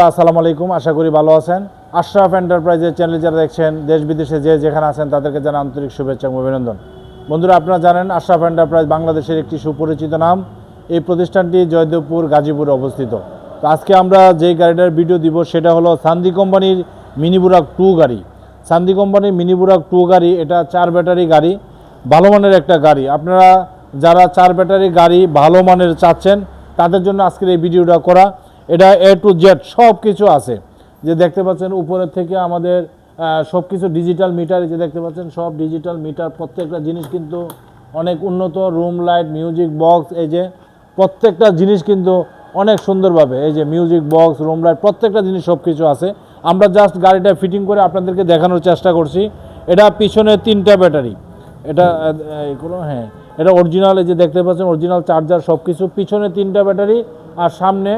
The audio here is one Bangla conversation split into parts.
আসসালামু আলাইকুম, আশা করি ভালো আছেন। আশরাফ এন্টারপ্রাইজের চ্যানেল যারা দেখছেন, দেশ বিদেশে যে যেখানে আছেন তাদেরকে জানাই আন্তরিক শুভেচ্ছা এবং অভিনন্দন। বন্ধুরা, আপনারা জানেন আশরাফ এন্টারপ্রাইজ বাংলাদেশের একটি সুপরিচিত নাম। এই প্রতিষ্ঠানটি জয়দেবপুর গাজীপুরে অবস্থিত। তো আজকে আমরা যেই গাড়িটার ভিডিও দিব সেটা হলো সান্দি কোম্পানির মিনি বুরাক 2 গাড়ি। সান্দি কোম্পানির মিনি বুরাক 2 গাড়ি, এটা 4 ব্যাটারি গাড়ি, ভালো মানের একটা গাড়ি। আপনারা যারা 4 ব্যাটারি গাড়ি ভালো মানের চাচ্ছেন তাদের জন্য আজকের এই ভিডিওটা করা। এটা A to Z সব কিছু আছে, যে দেখতে পাচ্ছেন উপরের থেকে আমাদের সব কিছু ডিজিটাল মিটার, যে দেখতে পাচ্ছেন সব ডিজিটাল মিটার। প্রত্যেকটা জিনিস কিন্তু অনেক উন্নত, রুম লাইট, মিউজিক বক্স, এই যে প্রত্যেকটা জিনিস কিন্তু অনেক সুন্দরভাবে, এই যে মিউজিক বক্স, রুম লাইট, প্রত্যেকটা জিনিস সব কিছু আছে। আমরা জাস্ট গাড়িটা ফিটিং করে আপনাদেরকে দেখানোর চেষ্টা করছি। এটা পিছনে 3টা ব্যাটারি, এটা এগুলো হ্যাঁ, এটা অরিজিনাল, এই যে দেখতে পাচ্ছেন অরিজিনাল চার্জার সব কিছু। পিছনে 3টা ব্যাটারি আর সামনে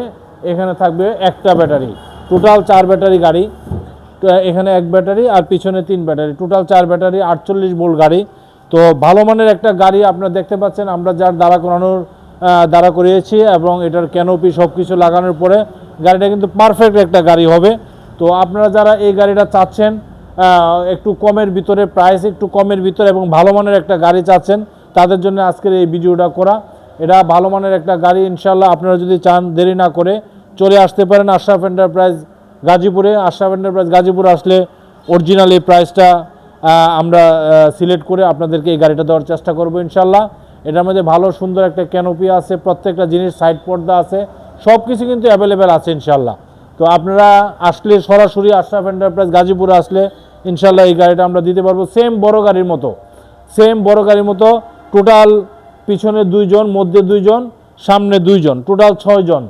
এখানে থাকবে একটা ব্যাটারি। টোটাল 4 ব্যাটারি গাড়ি। এখানে 1 ব্যাটারি আর পিছনে 3 ব্যাটারি, টোটাল 4 ব্যাটারি, 48 ভোল্ট গাড়ি। তো ভালো মানের একটা গাড়ি আপনারা দেখতে পাচ্ছেন। আমরা যার দাঁড়া করিয়েছি এবং এটার ক্যানোপি সব কিছু লাগানোর পরে গাড়িটা কিন্তু পারফেক্ট একটা গাড়ি হবে। তো আপনারা যারা এই গাড়িটা চাচ্ছেন একটু কমের ভিতরে, প্রাইস একটু কমের ভিতরে এবং ভালো মানের একটা গাড়ি চাচ্ছেন, তাদের জন্য আজকের এই ভিডিওটা করা। এটা ভালো মানের একটা গাড়ি। ইনশাল্লাহ আপনারা যদি চান দেরি না করে চলে আসতে পারেন আশরাফ এন্টারপ্রাইজ গাজীপুরে। আশরাফ এন্টারপ্রাইজ গাজীপুর আসলে অরিজিনাল এই প্রাইসটা আমরা সিলেক্ট করে আপনাদেরকে এই গাড়িটা দেওয়ার চেষ্টা করব ইনশাল্লাহ। এটার মধ্যে ভালো সুন্দর একটা ক্যানোপি আছে, প্রত্যেকটা জিনিস সাইড পর্দা আছে, সব কিছু কিন্তু অ্যাভেলেবেল আছে ইনশাল্লাহ। তো আপনারা আসলে সরাসরি আশরাফ এন্টারপ্রাইজ গাজীপুরে আসলে ইনশাল্লাহ এই গাড়িটা আমরা দিতে পারবো সেম বড় গাড়ির মতো। টোটাল পিছনে 2 জন, মধ্যে 2 জন, সামনে 2 জন, টোটাল 6 জন।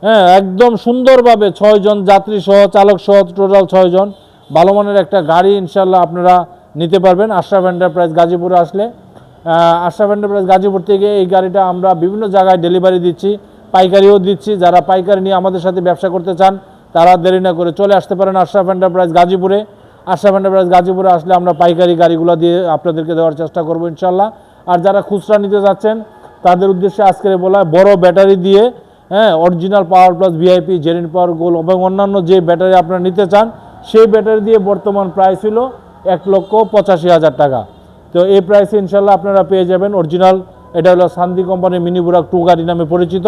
হ্যাঁ, একদম সুন্দরভাবে 6 জন, যাত্রী সহ, চালক সহ, টোটাল 6 জন। ভালো মানের একটা গাড়ি ইনশাল্লাহ আপনারা নিতে পারবেন আশরাফ এন্টারপ্রাইজ গাজীপুরে আসলে। আশরাফ এন্টারপ্রাইজ গাজীপুর থেকে এই গাড়িটা আমরা বিভিন্ন জায়গায় ডেলিভারি দিচ্ছি, পাইকারিও দিচ্ছি। যারা পাইকারি নিয়ে আমাদের সাথে ব্যবসা করতে চান তারা দেরি না করে চলে আসতে পারেন আশরাফ এন্টারপ্রাইজ গাজীপুরে। আশরাফ এন্টারপ্রাইজ গাজীপুরে আসলে আমরা পাইকারি গাড়িগুলো দিয়ে আপনাদেরকে দেওয়ার চেষ্টা করবো ইনশাল্লাহ। আর যারা খুচরা নিতে যাচ্ছেন তাদের উদ্দেশ্যে আজকের বলা, বড় ব্যাটারি দিয়ে, হ্যাঁ, অরিজিনাল পাওয়ার প্লাস ভিআইপি, জেরিন পাওয়ার গোল এবং অন্যান্য যে ব্যাটারি আপনারা নিতে চান সেই ব্যাটারি দিয়ে বর্তমান প্রাইস হলো 1,85,000 টাকা। তো এই প্রাইসে ইনশাল্লাহ আপনারা পেয়ে যাবেন অরিজিনাল। এটা হলো সান্দি কোম্পানির মিনি বুরাক 2 গাড়ি নামে পরিচিত।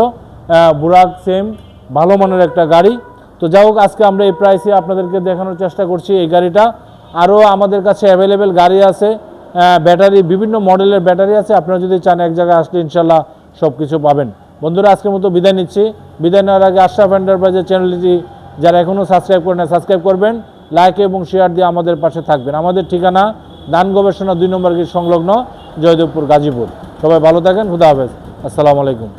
বুরাক সেম ভালো মানের একটা গাড়ি। তো যাই হোক, আজকে আমরা এই প্রাইসে আপনাদেরকে দেখানোর চেষ্টা করছি এই গাড়িটা। আরও আমাদের কাছে অ্যাভেলেবেল গাড়ি আছে, ব্যাটারি বিভিন্ন মডেলের ব্যাটারি আছে। আপনারা যদি চান এক জায়গায় আসলে ইনশাল্লাহ সব কিছু পাবেন। বন্ধুরা, আজকের মতো বিদায় নিচ্ছি। বিদায় নেওয়ার আগে আশরাফ এন্টারপ্রাইজের চ্যানেলটি যারা এখনও সাবস্ক্রাইব করেন, সাবস্ক্রাইব করবেন, লাইক এবং শেয়ার দিয়ে আমাদের পাশে থাকবেন। আমাদের ঠিকানা দান গবেষণা 2 নম্বর গেট সংলগ্ন, জয়দেবপুর, গাজীপুর। সবাই ভালো থাকেন, খুদা হাফেজ, আসসালামু আলাইকুম।